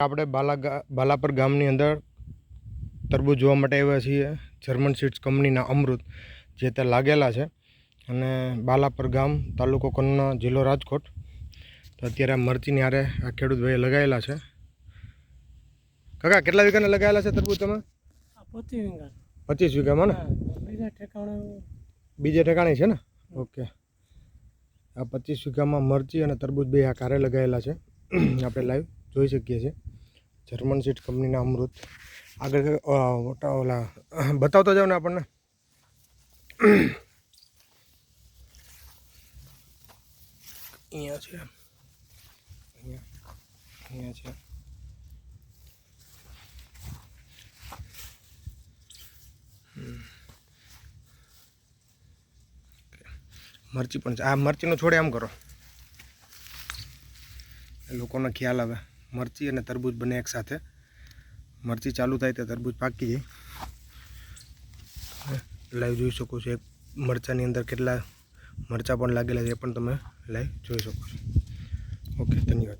આપણે બાલાપર ગામની અંદર તરબૂચ જોવા માટે આવ્યા છીએ. જર્મન સીડ્સ કંપનીના અમૃત જે તે લાગેલા છે અને બાલાપર ગામ, તાલુકો કન્નોજ, જિલ્લો રાજકોટ. તો અત્યારે આ મરચીની હારે આ ખેડૂત ભાઈએ લગાવેલા છે. કાકા કેટલા વીઘાના લગાવેલા છે તરબૂચ તમે? 25 વીઘામાં ને? બીજે ઠેકાણે છે ને? ઓકે. આ 25 વીઘામાં મરચી અને તરબૂચ બે આ કારે લગાવેલા છે. આપણે લાઈવ જોઈ શકીએ છીએ. જર્મન સીડ્સ કંપનીના અમૃત. આગળ ઓલા બતાવતો જાવ ને આપણને. અહીંયા છે, અહીંયા છે. મરચી પણ છે. આ મરચીનો છોડે આમ કરો, લોકોને ખ્યાલ આવે. મરચી અને તરબૂચ બંને એકસાથે. મરચી ચાલુ થાય તો તરબૂચ પાકી જાય. લાઈવ જોઈ શકો છો. એક મરચાની અંદર કેટલા મરચાં પણ લાગેલા છે એ પણ તમે લાઈવ જોઈ શકો છો. ઓકે, ધન્યવાદ.